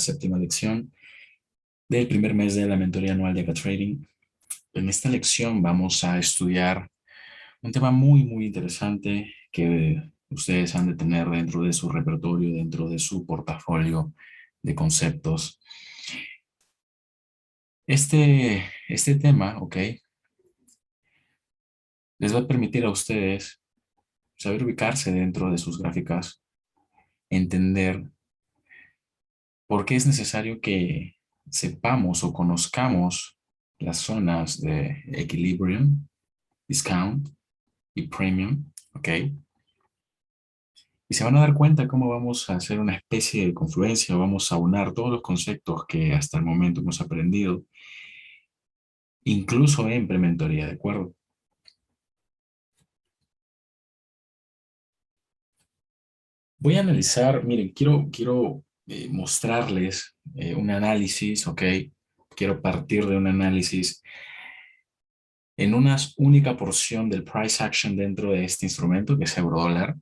séptima lección del primer mes de la mentoría anual de AgaTrading. En esta lección vamos a estudiar un tema muy interesante que ustedes han de tener dentro de su repertorio, dentro de su portafolio de conceptos. Este tema, ¿ok? Les va a permitir a ustedes saber ubicarse dentro de sus gráficas, entender por qué es necesario que sepamos o conozcamos las zonas de equilibrium, discount y premium, ¿ok? Y se van a dar cuenta cómo vamos a hacer una especie de confluencia, vamos a unar todos los conceptos que hasta el momento hemos aprendido, incluso en prementoría, ¿de acuerdo? Voy a analizar, miren, quiero mostrarles un análisis, ¿ok? Quiero partir de un análisis en una única porción del price action dentro de este instrumento, que es euro-dólar,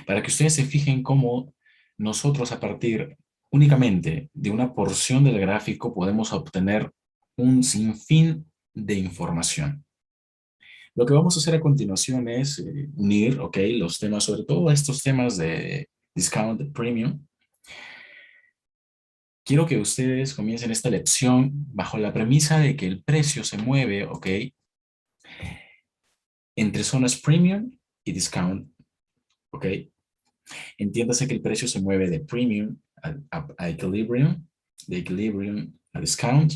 para que ustedes se fijen cómo nosotros a partir únicamente de una porción del gráfico podemos obtener un sinfín de información. Lo que vamos a hacer a continuación es unir, ¿ok? Los temas, sobre todo estos temas de discount, premium. Quiero que ustedes comiencen esta lección bajo la premisa de que el precio se mueve, ¿ok? Entre zonas premium y discount, ¿ok? Entiéndase que el precio se mueve de premium a equilibrium, de equilibrium a discount,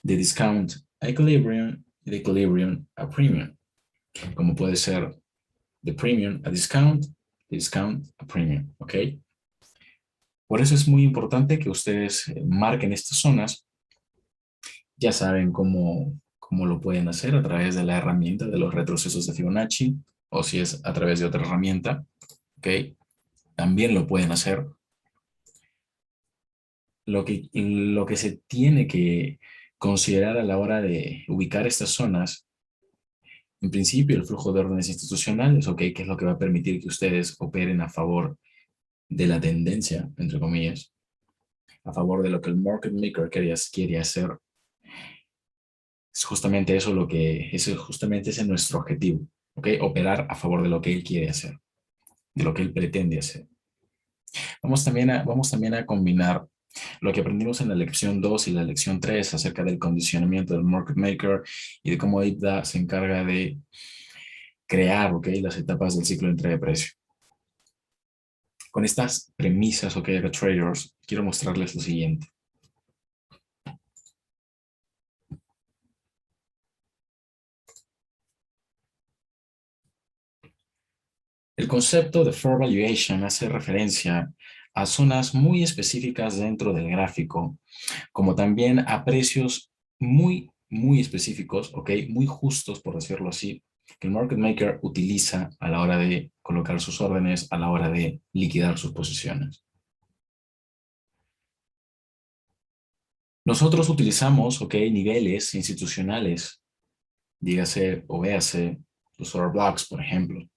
de discount a equilibrium, de equilibrium a premium, como puede ser de premium a discount, de discount a premium, ¿ok? Por eso es muy importante que ustedes marquen estas zonas. Ya saben cómo lo pueden hacer a través de la herramienta de los retrocesos de Fibonacci, o si es a través de otra herramienta, ¿ok? También lo pueden hacer. Lo que se tiene que considerar a la hora de ubicar estas zonas, en principio el flujo de órdenes institucionales, ¿ok? Que es lo que va a permitir que ustedes operen a favor de la tendencia, entre comillas, a favor de lo que el market maker quiere hacer. Es justamente eso justamente ese es nuestro objetivo, ¿ok? Operar a favor de lo que él quiere hacer, de lo que él pretende hacer. Vamos también a combinar lo que aprendimos en la lección 2 y la lección 3 acerca del condicionamiento del market maker y de cómo IPDA se encarga de crear, ¿ok? Las etapas del ciclo de entrega de precio. Con estas premisas, ¿ok? Traders, quiero mostrarles lo siguiente. El concepto de Fair Valuation hace referencia a zonas muy específicas dentro del gráfico, como también a precios muy específicos, ¿ok? Muy justos, por decirlo así, que el market maker utiliza a la hora de colocar sus órdenes, a la hora de liquidar sus posiciones. Nosotros utilizamos, ¿ok? Niveles institucionales, dígase o véase los order blocks, por ejemplo,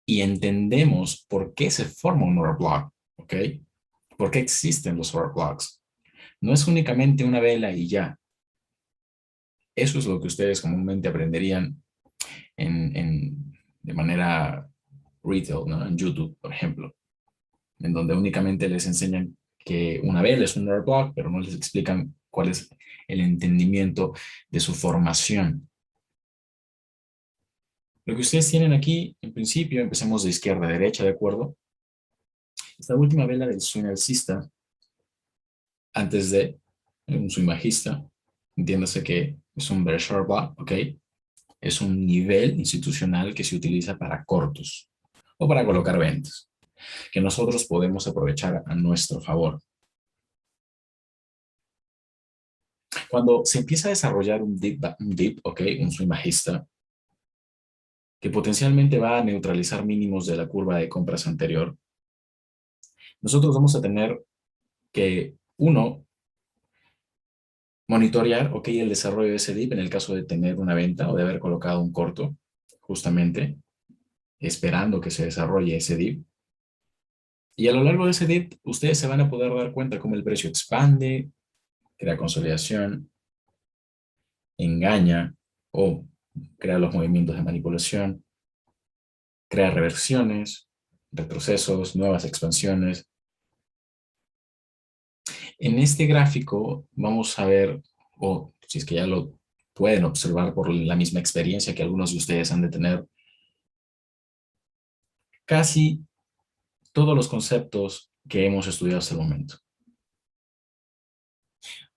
y entendemos por qué se forma un order block, ¿ok? ¿Por qué existen los order blocks? No es únicamente una vela y ya. Eso es lo que ustedes comúnmente aprenderían de manera retail, ¿no? En YouTube, por ejemplo, en donde únicamente les enseñan que una vela es un order block, pero no les explican cuál es el entendimiento de su formación. Lo que ustedes tienen aquí, en principio, empecemos de izquierda a derecha, ¿de acuerdo? Esta última vela del swing alcista, antes de un swing bajista, entiéndase que es un bearish order block, ¿ok? Es un nivel institucional que se utiliza para cortos o para colocar ventas, que nosotros podemos aprovechar a nuestro favor. Cuando se empieza a desarrollar un dip, ¿ok? Un swing bajista, que potencialmente va a neutralizar mínimos de la curva de compras anterior, nosotros vamos a tener que, uno, monitorear, ok, el desarrollo de ese dip en el caso de tener una venta o de haber colocado un corto, justamente, esperando que se desarrolle ese dip. Y a lo largo de ese dip, ustedes se van a poder dar cuenta cómo el precio expande, crea consolidación, engaña o crea los movimientos de manipulación, crea reversiones, retrocesos, nuevas expansiones. En este gráfico vamos a ver, o si es que ya lo pueden observar por la misma experiencia que algunos de ustedes han de tener, casi todos los conceptos que hemos estudiado hasta el momento.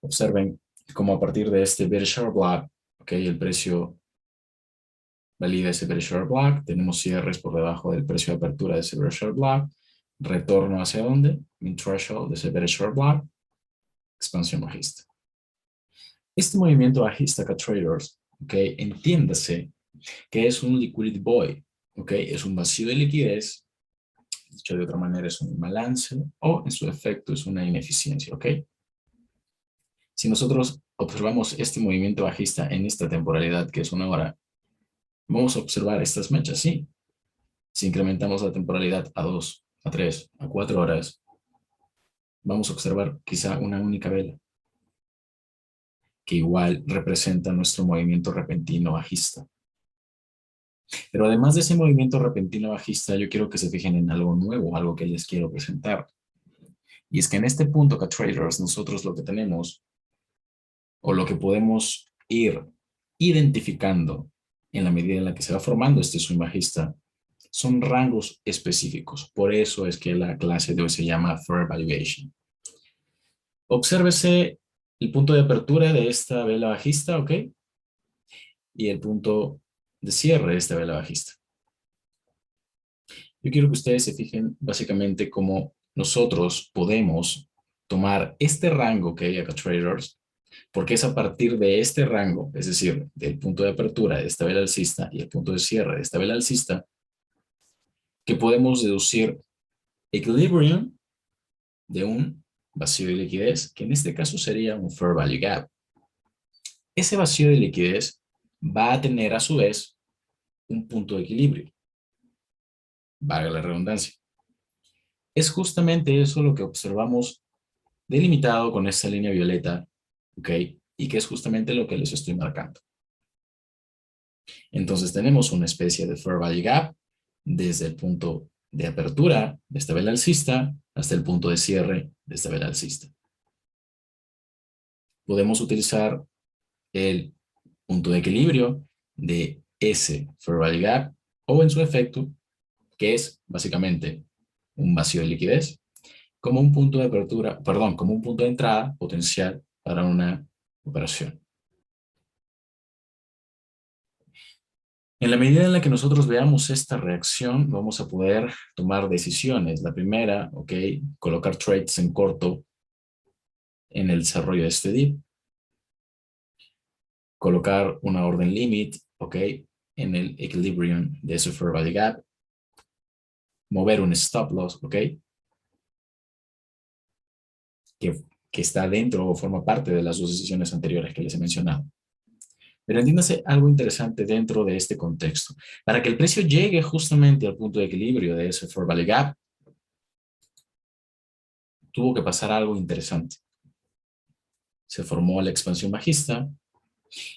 Observen cómo a partir de este bearish order block, okay, el precio valida ese bearish order block, tenemos cierres por debajo del precio de apertura de ese bearish order block, retorno hacia dónde, min threshold de ese bearish order block, expansión bajista. Este movimiento bajista acá, traders, okay, entiéndase que es un liquidity void, okay, es un vacío de liquidez, dicho de otra manera es un imbalance o en su efecto es una ineficiencia, okay. Si nosotros observamos este movimiento bajista en esta temporalidad que es una hora, vamos a observar estas mechas, sí. Si incrementamos la temporalidad a 2, a 3, a 4 horas, vamos a observar quizá una única vela, que igual representa nuestro movimiento repentino bajista. Pero además de ese movimiento repentino bajista, yo quiero que se fijen en algo nuevo, algo que les quiero presentar. Y es que en este punto, acá traders, nosotros lo que tenemos, o lo que podemos ir identificando en la medida en la que se va formando este swing bajista, son rangos específicos. Por eso es que la clase de hoy se llama Fair Valuation. Obsérvese el punto de apertura de esta vela bajista, ¿ok? Y el punto de cierre de esta vela bajista. Yo quiero que ustedes se fijen básicamente cómo nosotros podemos tomar este rango que hay acá, traders, porque es a partir de este rango, es decir, del punto de apertura de esta vela alcista y el punto de cierre de esta vela alcista, que podemos deducir equilibrium de un vacío de liquidez, que en este caso sería un fair value gap. Ese vacío de liquidez va a tener a su vez un punto de equilibrio, valga la redundancia. Es justamente eso lo que observamos delimitado con esta línea violeta, ¿ok? Y que es justamente lo que les estoy marcando. Entonces tenemos una especie de fair value gap desde el punto de apertura de esta vela alcista hasta el punto de cierre de esta vela alcista. Podemos utilizar el punto de equilibrio de ese fair value gap o en su efecto, que es básicamente un vacío de liquidez, como un punto de apertura, perdón, como un punto de entrada potencial para una operación. En la medida en la que nosotros veamos esta reacción, vamos a poder tomar decisiones. La primera, ok, colocar trades en corto en el desarrollo de este dip. Colocar una orden limit, ok, en el equilibrium de ese fair value gap. Mover un stop loss, ok, que está dentro o forma parte de las dos decisiones anteriores que les he mencionado. Pero entiéndase algo interesante dentro de este contexto. Para que el precio llegue justamente al punto de equilibrio de ese fair value gap, tuvo que pasar algo interesante. Se formó la expansión bajista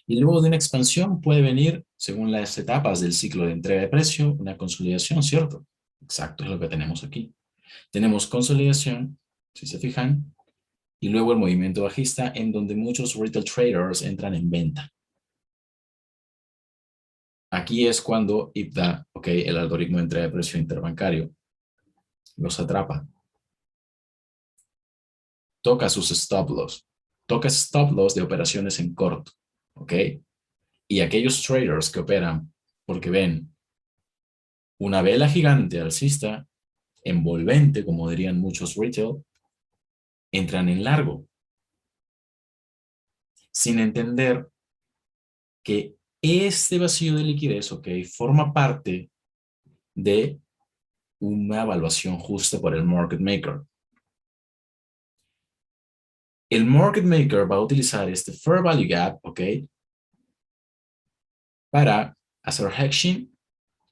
y luego de una expansión puede venir, según las etapas del ciclo de entrega de precio, una consolidación, ¿cierto? Exacto, es lo que tenemos aquí. Tenemos consolidación, si se fijan, y luego el movimiento bajista en donde muchos retail traders entran en venta. Aquí es cuando IPDA, okay, el algoritmo de entrega de precio interbancario, los atrapa. Toca sus stop loss. Toca stop loss de operaciones en corto. ¿Ok? Y aquellos traders que operan porque ven una vela gigante alcista, envolvente, como dirían muchos retail, entran en largo, sin entender que este vacío de liquidez, ¿ok?, forma parte de una evaluación justa por el market maker. El market maker va a utilizar este fair value gap, ¿ok?, para hacer hedging,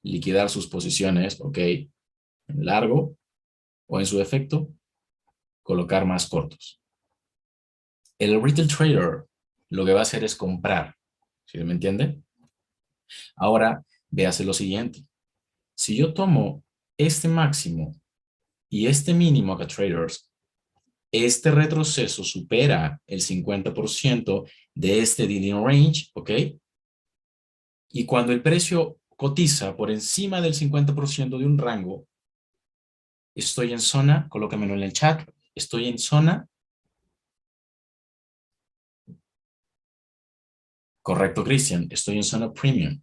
liquidar sus posiciones, ¿ok?, en largo, o en su defecto, colocar más cortos. El retail trader lo que va a hacer es comprar, ¿sí me entiende? Ahora, véase lo siguiente. Si yo tomo este máximo y este mínimo acá, traders, este retroceso supera el 50% de este dealing range, ¿ok? Y cuando el precio cotiza por encima del 50% de un rango, estoy en zona, colócamelo en el chat, estoy en zona, correcto, Cristian, estoy en zona premium.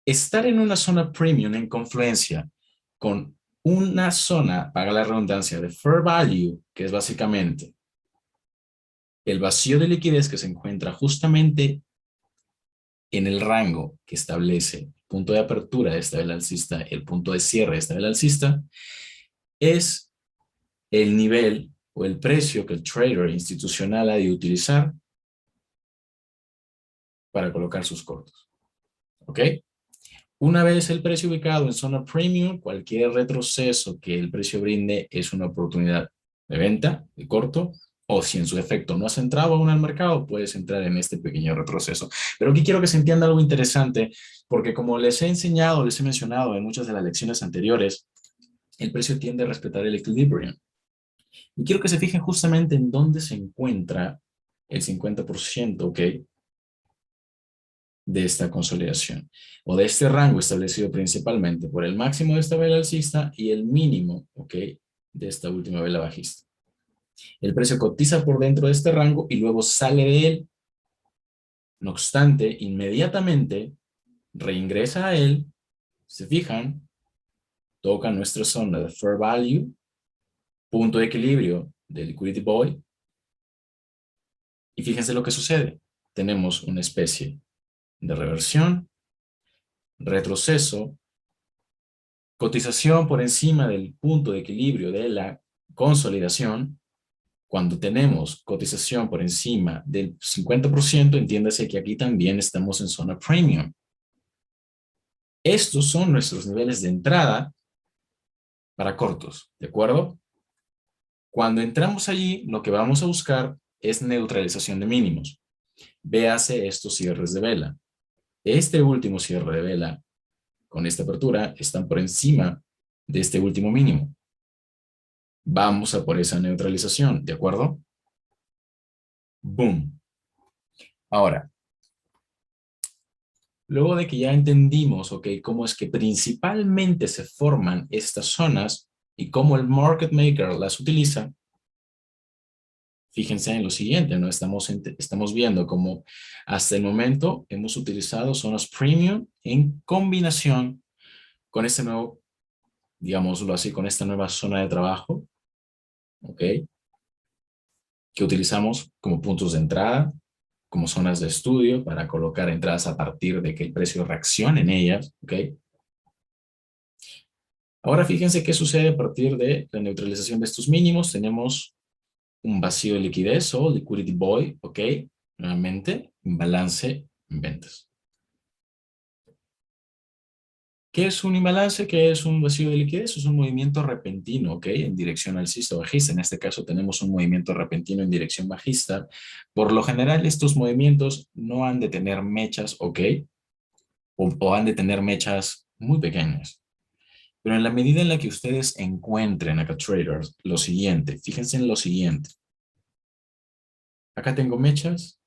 Estar en una zona premium en confluencia con una zona, paga la redundancia, de fair value, que es básicamente el vacío de liquidez que se encuentra justamente en el rango que establece el punto de apertura de esta vela alcista, el punto de cierre de esta vela alcista, es el nivel o el precio que el trader institucional ha de utilizar para colocar sus cortos. ¿Ok? Una vez el precio ubicado en zona premium, cualquier retroceso que el precio brinde es una oportunidad de venta, de corto, o si en su efecto no has entrado aún al mercado, puedes entrar en este pequeño retroceso. Pero aquí quiero que se entienda algo interesante, porque como les he enseñado, les he mencionado en muchas de las lecciones anteriores, el precio tiende a respetar el equilibrio. Y quiero que se fijen justamente en dónde se encuentra el 50%, ¿ok? De esta consolidación o de este rango establecido principalmente por el máximo de esta vela alcista y el mínimo, ¿ok? De esta última vela bajista. El precio cotiza por dentro de este rango y luego sale de él. No obstante, inmediatamente reingresa a él. Se fijan, toca nuestra zona de fair value, punto de equilibrio de liquidity boy. Y fíjense lo que sucede. Tenemos una especie de reversión, retroceso, cotización por encima del punto de equilibrio de la consolidación. Cuando tenemos cotización por encima del 50%, entiéndase que aquí también estamos en zona premium. Estos son nuestros niveles de entrada para cortos, ¿de acuerdo? Cuando entramos allí, lo que vamos a buscar es neutralización de mínimos. Véase estos cierres de vela. Este último cierre de vela, con esta apertura, están por encima de este último mínimo. Vamos a por esa neutralización, ¿de acuerdo? Boom. Ahora, luego de que ya entendimos, ok, cómo es que principalmente se forman estas zonas y cómo el market maker las utiliza, fíjense en lo siguiente, ¿no? Estamos viendo cómo hasta el momento hemos utilizado zonas premium en combinación con este nuevo, digámoslo así, con esta nueva zona de trabajo, ok, que utilizamos como puntos de entrada, como zonas de estudio para colocar entradas a partir de que el precio reaccione en ellas, ¿ok? Ahora fíjense qué sucede a partir de la neutralización de estos mínimos. Tenemos un vacío de liquidez o liquidity void, ¿ok? Nuevamente, imbalance en ventas. ¿Qué es un imbalance? ¿Qué es un vacío de liquidez? Es un movimiento repentino, ¿ok? En dirección alcista o bajista. En este caso tenemos un movimiento repentino en dirección bajista. Por lo general, estos movimientos no han de tener mechas, ¿ok? O han de tener mechas muy pequeñas. Pero en la medida en la que ustedes encuentren acá, traders, lo siguiente, fíjense en lo siguiente. Acá tengo mechas,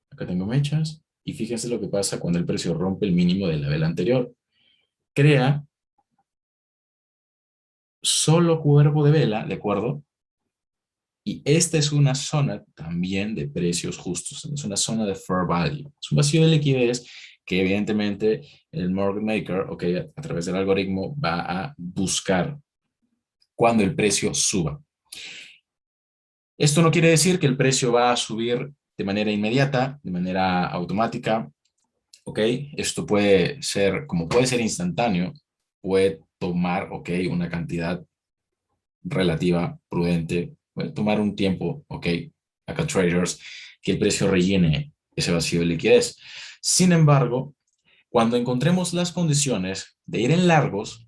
y fíjense lo que pasa cuando el precio rompe el mínimo de la vela anterior. Crea solo cuerpo de vela, ¿de acuerdo? Y esta es una zona también de precios justos, es una zona de fair value. Es un vacío de liquidez que evidentemente el market maker, ok, a través del algoritmo va a buscar cuando el precio suba. Esto no quiere decir que el precio va a subir de manera inmediata, de manera automática, ok. Esto puede ser, como puede ser instantáneo, puede tomar, ok, una cantidad relativa, prudente, puede tomar un tiempo, ok, acá traders, que el precio rellene ese vacío de liquidez. Sin embargo, cuando encontremos las condiciones de ir en largos,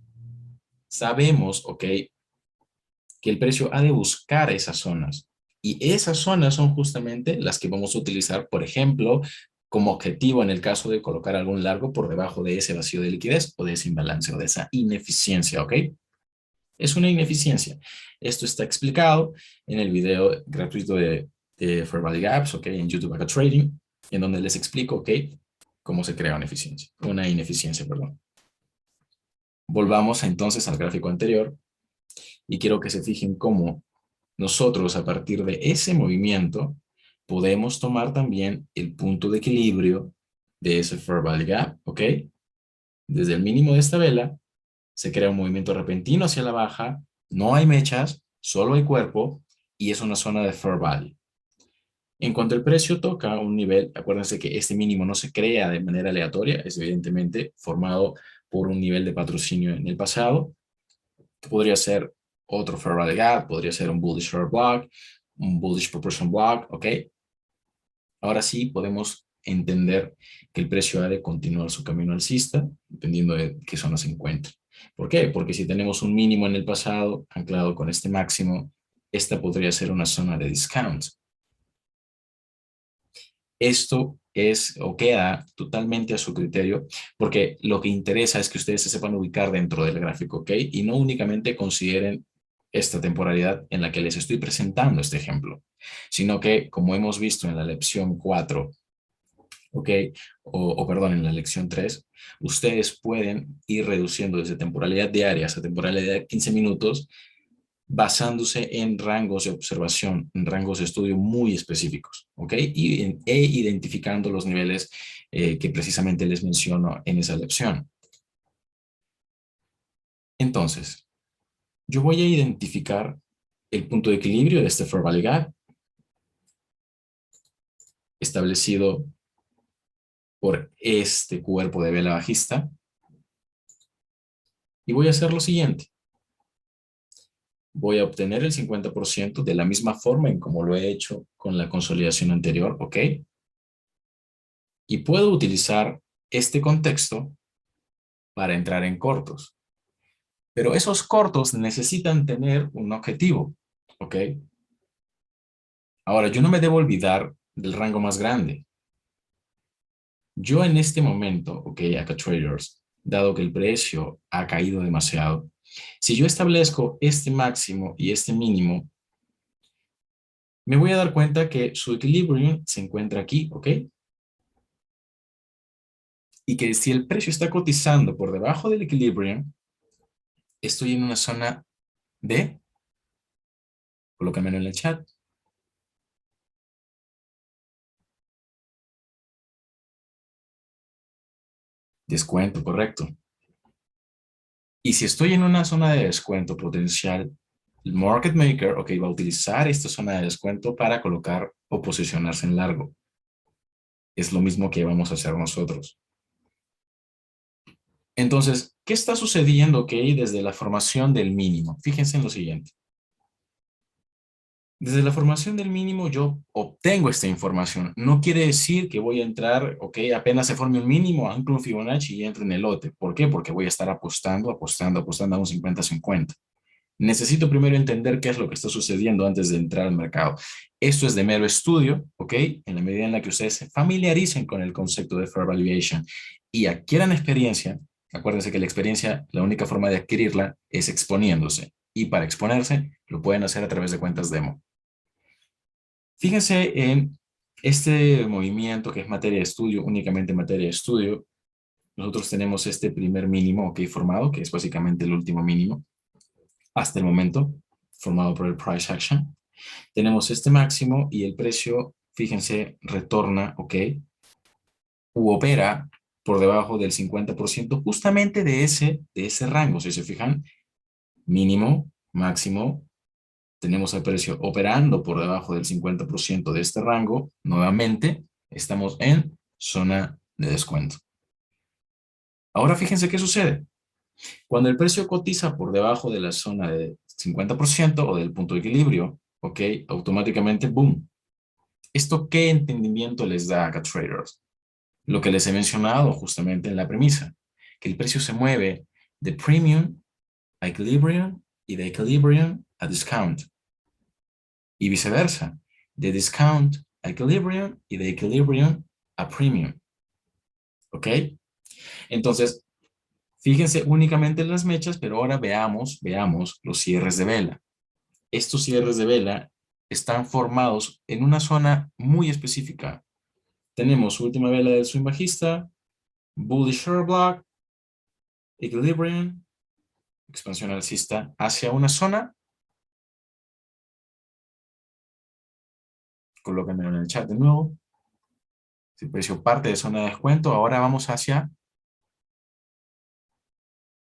sabemos, ok, que el precio ha de buscar esas zonas. Y esas zonas son justamente las que vamos a utilizar, por ejemplo, como objetivo en el caso de colocar algún largo por debajo de ese vacío de liquidez o de ese imbalance o de esa ineficiencia, ¿ok? Es una ineficiencia. Esto está explicado en el video gratuito de Fair Value Gaps, ¿ok? En YouTube Acá Trading, en donde les explico, ¿ok? Cómo se crea una ineficiencia, perdón. Volvamos entonces al gráfico anterior y quiero que se fijen cómo nosotros a partir de ese movimiento podemos tomar también el punto de equilibrio de ese Fair Value Gap, ¿ok? Desde el mínimo de esta vela se crea un movimiento repentino hacia la baja, no hay mechas, solo hay cuerpo y es una zona de Fair Value. En cuanto el precio toca un nivel, acuérdense que este mínimo no se crea de manera aleatoria, es evidentemente formado por un nivel de patrocinio en el pasado, que podría ser otro Fair Value Gap, podría ser un Bullish Fair Block, un Bullish Proportion Block, ¿ok? Ahora sí podemos entender que el precio ha de continuar su camino alcista, dependiendo de qué zona se encuentre. ¿Por qué? Porque si tenemos un mínimo en el pasado anclado con este máximo, esta podría ser una zona de discount. Esto es o queda totalmente a su criterio, porque lo que interesa es que ustedes se sepan ubicar dentro del gráfico, ¿ok? Y no únicamente consideren esta temporalidad en la que les estoy presentando este ejemplo, sino que, como hemos visto en la lección 4, ¿ok? Perdón, en la lección 3, ustedes pueden ir reduciendo desde temporalidad diaria hasta temporalidad de 15 minutos basándose en rangos de observación, en rangos de estudio muy específicos, ¿ok? E identificando los niveles que precisamente les menciono en esa lección. Entonces, yo voy a identificar el punto de equilibrio de este Fair Value Gap establecido por este cuerpo de vela bajista y voy a hacer lo siguiente. Voy a obtener el 50% de la misma forma en como lo he hecho con la consolidación anterior, ¿ok? Y puedo utilizar este contexto para entrar en cortos. Pero esos cortos necesitan tener un objetivo, ¿ok? Ahora, yo no me debo olvidar del rango más grande. Yo en este momento, ¿ok? Acá traders, dado que el precio ha caído demasiado, si yo establezco este máximo y este mínimo, me voy a dar cuenta que su equilibrio se encuentra aquí, ¿ok? Y que si el precio está cotizando por debajo del equilibrio, estoy en una zona de, colócamelo en el chat, descuento, correcto. Y si estoy en una zona de descuento potencial, el market maker, ok, va a utilizar esta zona de descuento para colocar o posicionarse en largo. Es lo mismo que vamos a hacer nosotros. Entonces, ¿qué está sucediendo, ok, desde la formación del mínimo? Fíjense en lo siguiente. Desde la formación del mínimo yo obtengo esta información. No quiere decir que voy a entrar, ok, apenas se forme un mínimo, anclo un Fibonacci y entro en el lote. ¿Por qué? Porque voy a estar apostando a un 50-50. Necesito primero entender qué es lo que está sucediendo antes de entrar al mercado. Esto es de mero estudio, ¿ok? En la medida en la que ustedes se familiaricen con el concepto de Fair Valuation y adquieran experiencia, acuérdense que la experiencia, la única forma de adquirirla es exponiéndose. Y para exponerse, lo pueden hacer a través de cuentas demo. Fíjense en este movimiento que es materia de estudio, únicamente materia de estudio. Nosotros tenemos este primer mínimo, ok, formado, que es básicamente el último mínimo hasta el momento, formado por el price action. Tenemos este máximo y el precio, fíjense, retorna, ok, u opera por debajo del 50% justamente de ese rango. Si se fijan, mínimo, máximo, tenemos el precio operando por debajo del 50% de este rango. Nuevamente, estamos en zona de descuento. Ahora fíjense qué sucede. Cuando el precio cotiza por debajo de la zona de 50% o del punto de equilibrio, ok, automáticamente, boom. ¿Esto qué entendimiento les da a traders? Lo que les he mencionado justamente en la premisa, que el precio se mueve de premium a equilibrium y de equilibrium a discount. Y viceversa, de discount a equilibrium y de equilibrium a premium. ¿Ok? Entonces, fíjense únicamente en las mechas, pero ahora veamos los cierres de vela. Estos cierres de vela están formados en una zona muy específica. Tenemos última vela del swing bajista, bullish short block, equilibrium, expansión alcista hacia una zona. Colóquenmelo en el chat de nuevo. Si el precio parte de zona de descuento, ahora vamos hacia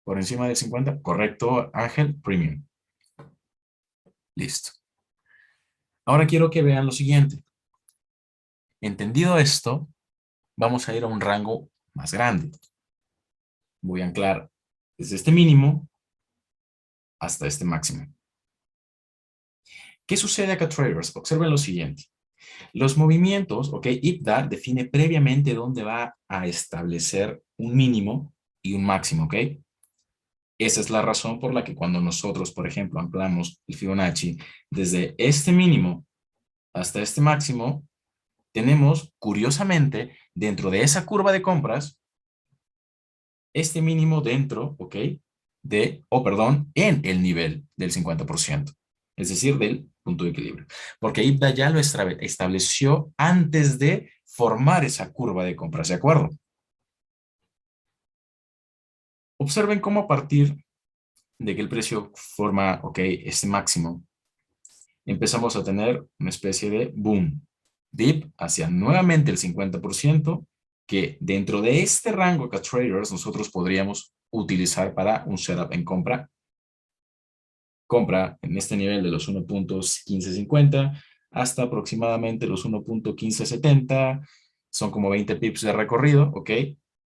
por encima del 50. Correcto, Ángel, premium. Listo. Ahora quiero que vean lo siguiente. Entendido esto, vamos a ir a un rango más grande. Voy a anclar desde este mínimo hasta este máximo. ¿Qué sucede acá, traders? Observen lo siguiente. Los movimientos, ok, IPDA define previamente dónde va a establecer un mínimo y un máximo, ok. Esa es la razón por la que cuando nosotros, por ejemplo, anclamos el Fibonacci desde este mínimo hasta este máximo, tenemos, curiosamente, dentro de esa curva de compras, este mínimo dentro, ok, en el nivel del 50%, es decir, del punto de equilibrio. Porque IPDA ya lo estableció antes de formar esa curva de compras, ¿de acuerdo? Observen cómo a partir de que el precio forma, ok, este máximo, empezamos a tener una especie de boom, dip hacia nuevamente el 50%, que dentro de este rango que traders nosotros podríamos utilizar para un setup en compra. Compra en este nivel de los 1.1550 hasta aproximadamente los 1.1570. Son como 20 pips de recorrido, ¿ok?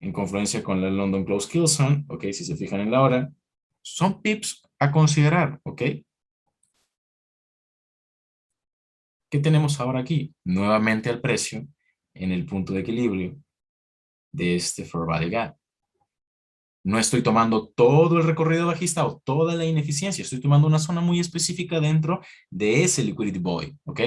En confluencia con la London Close Kill Zone, ¿ok? Si se fijan en la hora. Son pips a considerar, ¿ok? ¿Qué tenemos ahora aquí? Nuevamente al precio en el punto de equilibrio de este Fair Value Gap. No estoy tomando todo el recorrido bajista o toda la ineficiencia. Estoy tomando una zona muy específica dentro de ese Liquidity Void, ¿ok?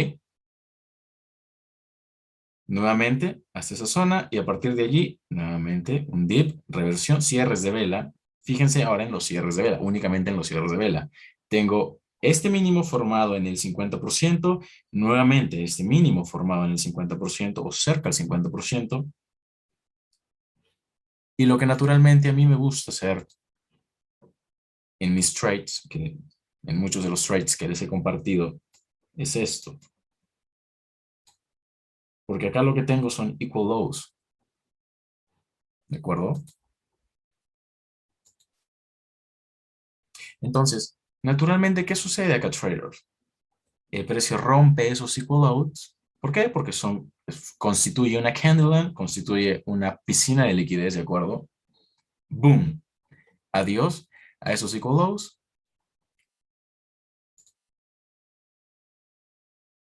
Nuevamente hasta esa zona y a partir de allí, nuevamente un dip, reversión, cierres de vela. Fíjense ahora en los cierres de vela, únicamente en los cierres de vela. Tengo este mínimo formado en el 50%, nuevamente este mínimo formado en el 50% o cerca del 50%. Y lo que naturalmente a mí me gusta hacer en mis trades, en muchos de los trades que les he compartido, es esto. Porque acá lo que tengo son equal lows. ¿De acuerdo? Entonces, naturalmente, ¿qué sucede acá, traders? El precio rompe esos equal lows. ¿Por qué? Porque constituye una candleland, constituye una piscina de liquidez, ¿de acuerdo? Boom. Adiós a esos equal lows.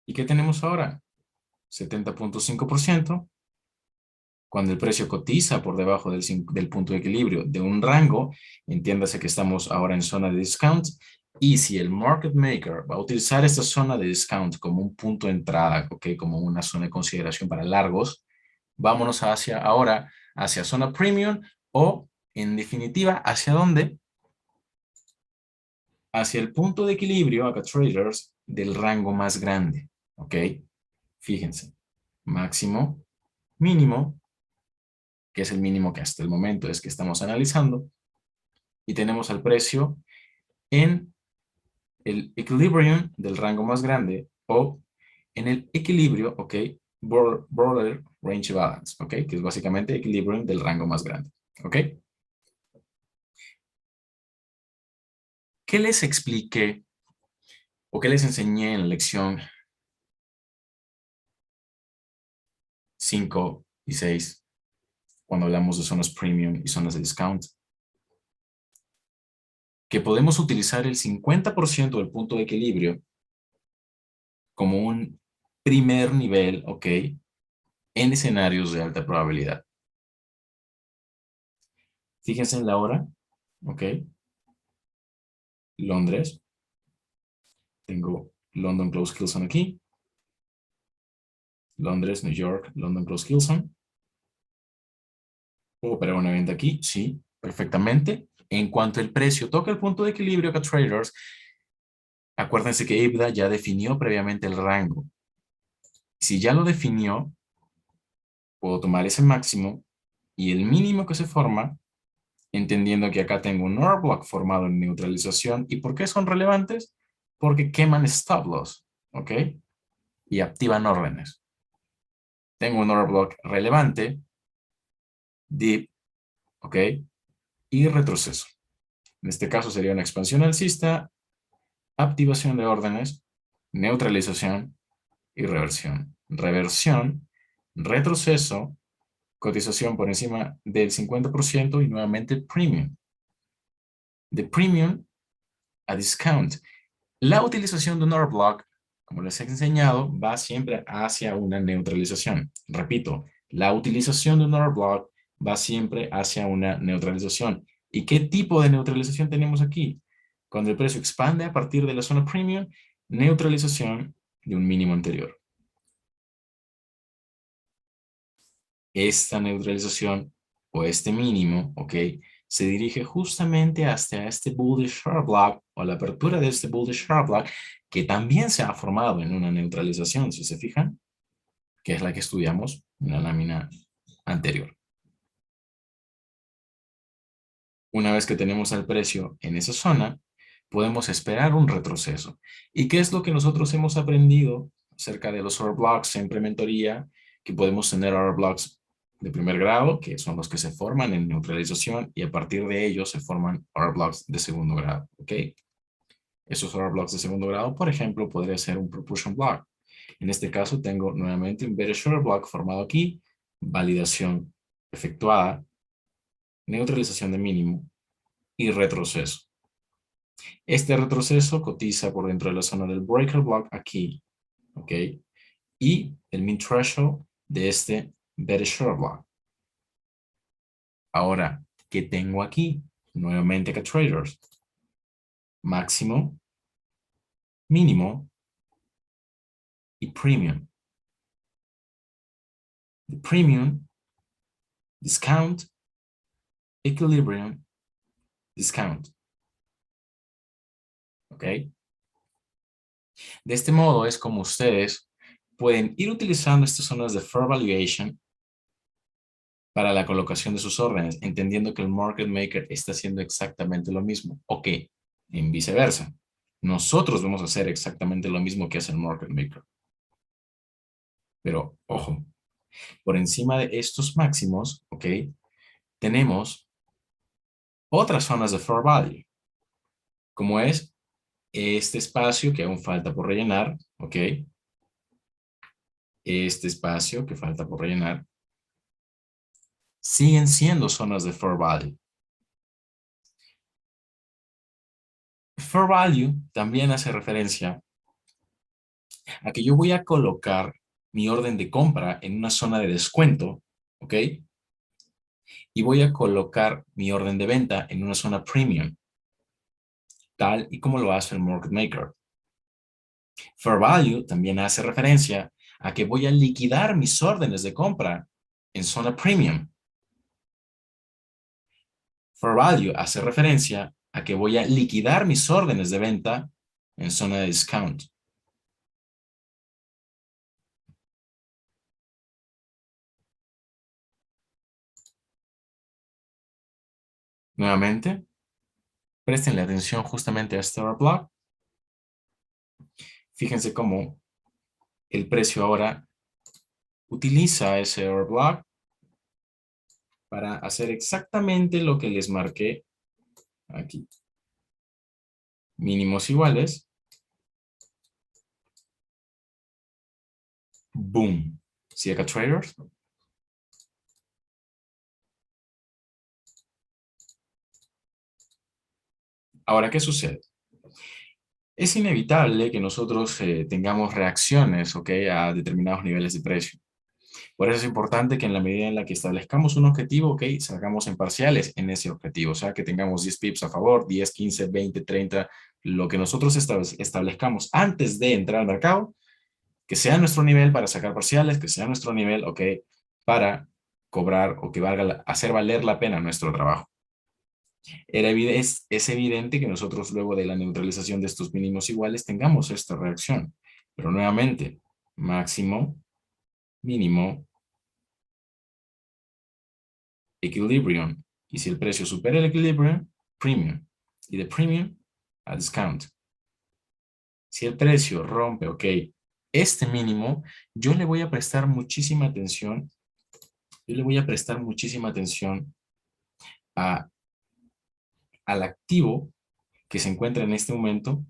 ¿Y qué tenemos ahora? 70.5%. Cuando el precio cotiza por debajo del punto de equilibrio de un rango, entiéndase que estamos ahora en zona de discount, y si el market maker va a utilizar esta zona de discount como un punto de entrada, ¿okay? Como una zona de consideración para largos, vámonos ahora hacia zona premium o, en definitiva, ¿hacia dónde? Hacia el punto de equilibrio, acá traders, del rango más grande, ¿ok? Fíjense, máximo, mínimo, que es el mínimo que hasta el momento es que estamos analizando, y tenemos al precio en el equilibrium del rango más grande o en el equilibrio, ¿ok? Border Range Balance, ¿ok? Que es básicamente equilibrium del rango más grande, ¿ok? ¿Qué les expliqué o qué les enseñé en la lección 5 y 6 cuando hablamos de zonas premium y zonas de discount? Que podemos utilizar el 50% del punto de equilibrio como un primer nivel, ¿ok? En escenarios de alta probabilidad. Fíjense en la hora, ¿ok? Londres, Tengo London Close Kilson aquí. Londres, New York, London Close Kilson. ¿Puedo operar una venta aquí? Sí, perfectamente. En cuanto el precio toca el punto de equilibrio acá, traders, acuérdense que IBDA ya definió previamente el rango. Si ya lo definió, puedo tomar ese máximo y el mínimo que se forma, entendiendo que acá tengo un order block formado en neutralización. ¿Y por qué son relevantes? Porque queman stop loss, ¿ok? Y activan órdenes. Tengo un order block relevante, dip, ¿ok? Y retroceso. En este caso sería una expansión alcista, activación de órdenes, neutralización y reversión. Reversión, retroceso, cotización por encima del 50% y nuevamente premium. De premium a discount. La utilización de un order block, como les he enseñado, va siempre hacia una neutralización. Repito, la utilización de un order block va siempre hacia una neutralización. ¿Y qué tipo de neutralización tenemos aquí? Cuando el precio expande a partir de la zona premium, neutralización de un mínimo anterior. Esta neutralización o este mínimo, ¿ok? Se dirige justamente hasta este bullish order block o la apertura de este bullish order block que también se ha formado en una neutralización, si se fijan, que es la que estudiamos en la lámina anterior. Una vez que tenemos al precio en esa zona, podemos esperar un retroceso. ¿Y qué es lo que nosotros hemos aprendido acerca de los order blocks siempre en mentoría? Que podemos tener order blocks de primer grado, que son los que se forman en neutralización, y a partir de ellos se forman order blocks de segundo grado, ¿ok? Esos order blocks de segundo grado, por ejemplo, podría ser un propulsion block. En este caso tengo nuevamente un bearish order block formado aquí, validación efectuada, neutralización de mínimo y retroceso. Este retroceso cotiza por dentro de la zona del breaker block aquí, ¿ok? Y el mean threshold de este bearish order block. Ahora, ¿qué tengo aquí? Nuevamente acá, traders. Máximo, mínimo y premium. The premium, discount, equilibrium, discount. ¿Ok? De este modo es como ustedes pueden ir utilizando estas zonas de fair valuation para la colocación de sus órdenes, entendiendo que el market maker está haciendo exactamente lo mismo, o que en viceversa, nosotros vamos a hacer exactamente lo mismo que hace el market maker. Pero, ojo, por encima de estos máximos, ¿ok? Tenemos otras zonas de fair value, como es este espacio que aún falta por rellenar, ¿ok? Este espacio que falta por rellenar, siguen siendo zonas de fair value. Fair value también hace referencia a que yo voy a colocar mi orden de compra en una zona de descuento, ¿ok? Y voy a colocar mi orden de venta en una zona premium, tal y como lo hace el market maker. Fair value también hace referencia a que voy a liquidar mis órdenes de compra en zona premium. Fair value hace referencia a que voy a liquidar mis órdenes de venta en zona de discount. Nuevamente, prestenle atención justamente a este order block. Fíjense cómo el precio ahora utiliza ese order block para hacer exactamente lo que les marqué aquí. Mínimos iguales. Boom. ¿Sí acá, traders? Ahora, ¿qué sucede? Es inevitable que nosotros tengamos reacciones, ¿ok? A determinados niveles de precio. Por eso es importante que en la medida en la que establezcamos un objetivo, ok, salgamos en parciales en ese objetivo. O sea, que tengamos 10 pips a favor, 10, 15, 20, 30, lo que nosotros establezcamos antes de entrar al mercado, que sea nuestro nivel para sacar parciales, que sea nuestro nivel, ok, para cobrar o que valga hacer valer la pena nuestro trabajo. Es evidente que nosotros luego de la neutralización de estos mínimos iguales tengamos esta reacción. Pero nuevamente, máximo, mínimo, equilibrium. Y si el precio supera el equilibrium, premium. Y de premium a discount. Si el precio rompe, ok, este mínimo, yo le voy a prestar muchísima atención. Yo le voy a prestar muchísima atención a, al activo que se encuentra en este momento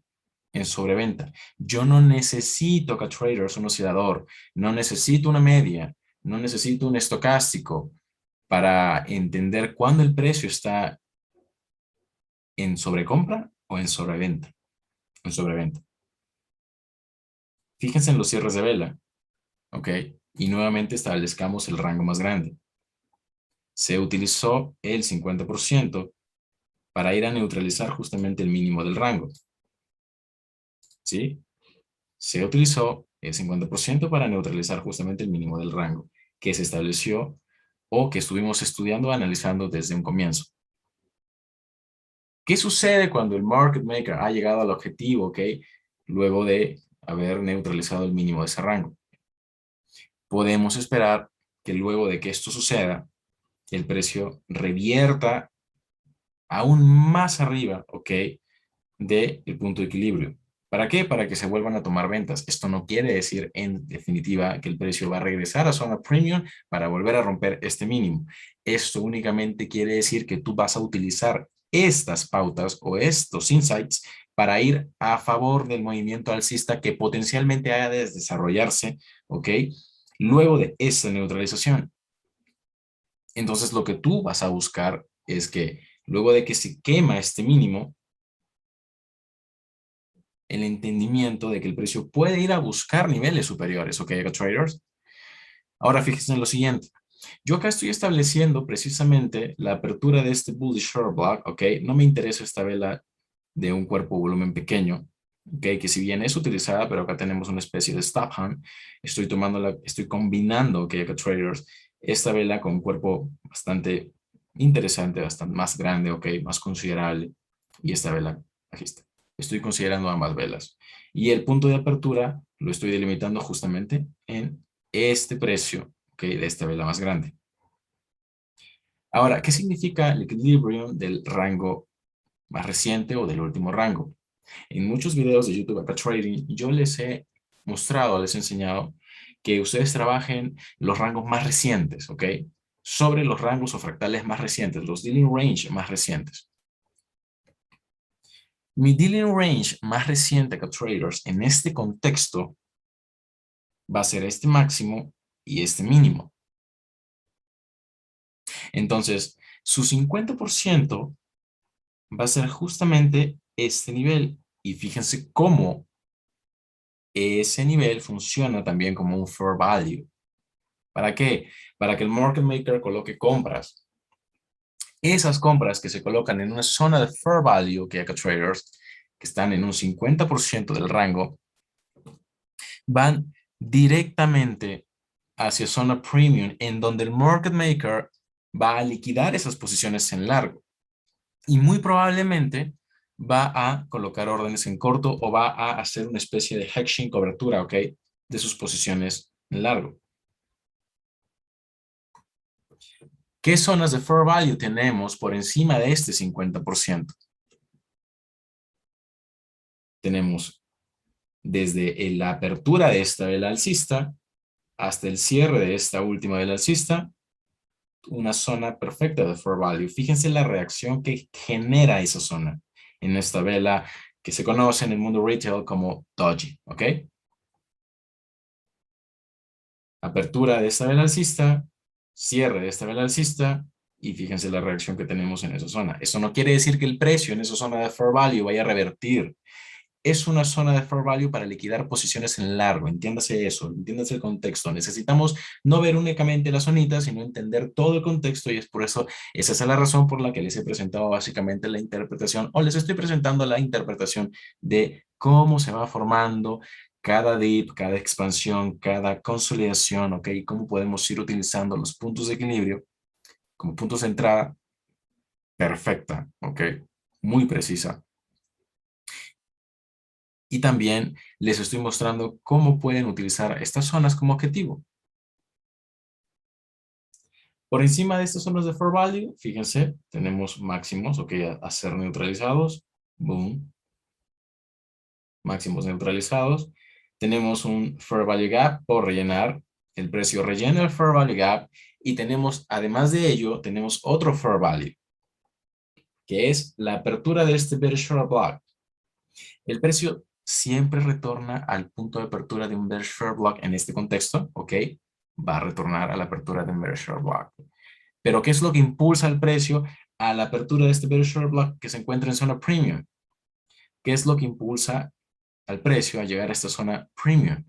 en sobreventa. Yo no necesito acá traders, un oscilador, no necesito una media, no necesito un estocástico para entender cuándo el precio está en sobrecompra o en sobreventa. En sobreventa. Fíjense en los cierres de vela, ¿ok? Y nuevamente establezcamos el rango más grande. Se utilizó el 50% para ir a neutralizar justamente el mínimo del rango, ¿sí? Se utilizó el 50% para neutralizar justamente el mínimo del rango que se estableció o que estuvimos estudiando, analizando desde un comienzo. ¿Qué sucede cuando el market maker ha llegado al objetivo, ok? Luego de haber neutralizado el mínimo de ese rango. Podemos esperar que luego de que esto suceda, el precio revierta aún más arriba, ok, del punto de equilibrio. ¿Para qué? Para que se vuelvan a tomar ventas. Esto no quiere decir en definitiva que el precio va a regresar a zona premium para volver a romper este mínimo. Esto únicamente quiere decir que tú vas a utilizar estas pautas o estos insights para ir a favor del movimiento alcista que potencialmente haya de desarrollarse, ¿ok? Luego de esa neutralización. Entonces lo que tú vas a buscar es que luego de que se quema este mínimo, el entendimiento de que el precio puede ir a buscar niveles superiores, ¿ok, traders? Ahora fíjense en lo siguiente. Yo acá estoy estableciendo precisamente la apertura de este bullish short block, ¿ok? No me interesa esta vela de un cuerpo volumen pequeño, ¿ok? Que si bien es utilizada, pero acá tenemos una especie de stop hand. Estoy combinando, ¿ok, acá traders? Esta vela con un cuerpo bastante interesante, bastante más grande, ¿ok? Más considerable. Y esta vela, aquí está. Estoy considerando ambas velas. Y el punto de apertura lo estoy delimitando justamente en este precio, ¿ok? De esta vela más grande. Ahora, ¿qué significa el equilibrium del rango más reciente o del último rango? En muchos videos de YouTube acá Trading, yo les he mostrado, les he enseñado que ustedes trabajen los rangos más recientes, ¿ok? Sobre los rangos o fractales más recientes, los dealing range más recientes. Mi dealing range más reciente acá traders en este contexto va a ser este máximo y este mínimo. Entonces, su 50% va a ser justamente este nivel. Y fíjense cómo ese nivel funciona también como un fair value. ¿Para qué? Para que el market maker coloque compras. Esas compras que se colocan en una zona de fair value, que acá traders, que están en un 50% del rango, van directamente hacia zona premium, en donde el market maker va a liquidar esas posiciones en largo. Y muy probablemente va a colocar órdenes en corto o va a hacer una especie de hedging cobertura, ¿ok? De sus posiciones en largo. ¿Qué zonas de fair value tenemos por encima de este 50%? Tenemos desde la apertura de esta vela alcista hasta el cierre de esta última vela alcista, una zona perfecta de fair value. Fíjense la reacción que genera esa zona en esta vela que se conoce en el mundo retail como doji, ¿ok? Apertura de esta vela alcista, cierre de esta vela alcista y fíjense la reacción que tenemos en esa zona. Eso no quiere decir que el precio en esa zona de fair value vaya a revertir. es una zona de fair value para liquidar posiciones en largo. Entiéndase eso, entiéndase el contexto. Necesitamos no ver únicamente la zonita, sino entender todo el contexto y es por eso, esa es la razón por la que les he presentado básicamente la interpretación o les estoy presentando la interpretación de cómo se va formando cada dip, cada expansión, cada consolidación, ¿ok? Y cómo podemos ir utilizando los puntos de equilibrio como puntos de entrada perfecta, ¿ok? Muy precisa. Y también les estoy mostrando cómo pueden utilizar estas zonas como objetivo. Por encima de estas zonas de fair value, fíjense, tenemos máximos, ok, a ser neutralizados. Boom. Máximos neutralizados. Tenemos un fair value gap por rellenar. El precio rellena el fair value gap. Y tenemos, además de ello, tenemos otro fair value, que es la apertura de este bearish short block. El precio siempre retorna al punto de apertura de un bearish short block en este contexto, ¿ok? Va a retornar a la apertura de un bearish short block. Pero ¿qué es lo que impulsa el precio a la apertura de este bearish short block que se encuentra en zona premium? ¿Qué es lo que impulsa al precio a llegar a esta zona premium?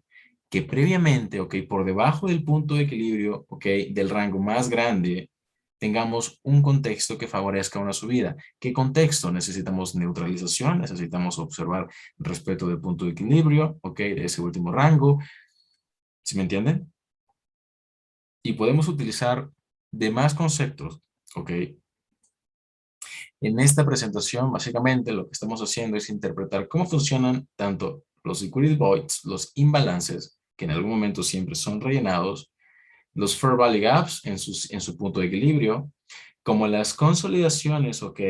Que previamente, ok, por debajo del punto de equilibrio, ok, del rango más grande, tengamos un contexto que favorezca una subida. ¿Qué contexto? Necesitamos neutralización, necesitamos observar respecto del punto de equilibrio, ok, de ese último rango. ¿Sí me entienden? Y podemos utilizar demás conceptos, ok. En esta presentación, básicamente, lo que estamos haciendo es interpretar cómo funcionan tanto los liquidity voids, los imbalances, que en algún momento siempre son rellenados, los fair value gaps en su punto de equilibrio, como las consolidaciones, ok,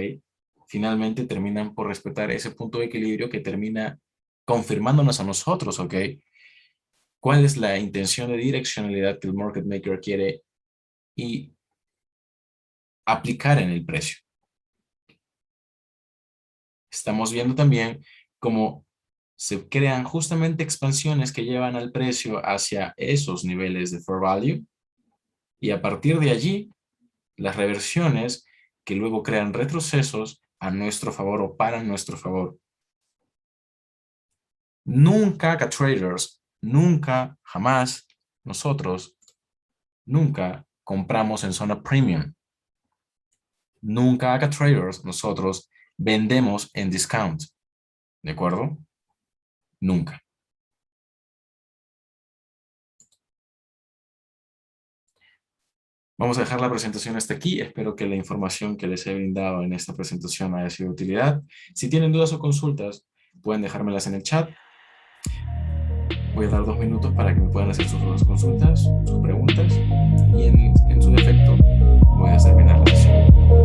finalmente terminan por respetar ese punto de equilibrio que termina confirmándonos a nosotros, ok, cuál es la intención de direccionalidad que el market maker quiere y aplicar en el precio. Estamos viendo también cómo se crean justamente expansiones que llevan al precio hacia esos niveles de fair value y a partir de allí las reversiones que luego crean retrocesos a nuestro favor o para nuestro favor. Nunca, traders, nunca, jamás, nosotros, nunca compramos en zona premium. Nunca, traders, nosotros vendemos en discount. ¿De acuerdo? Nunca. Vamos a dejar la presentación hasta aquí. Espero que la información que les he brindado en esta presentación haya sido de utilidad. Si tienen dudas o consultas, pueden dejármelas en el chat. Voy a dar 2 minutos para que me puedan hacer sus dudas, consultas, sus preguntas y en su defecto voy a terminar la sesión.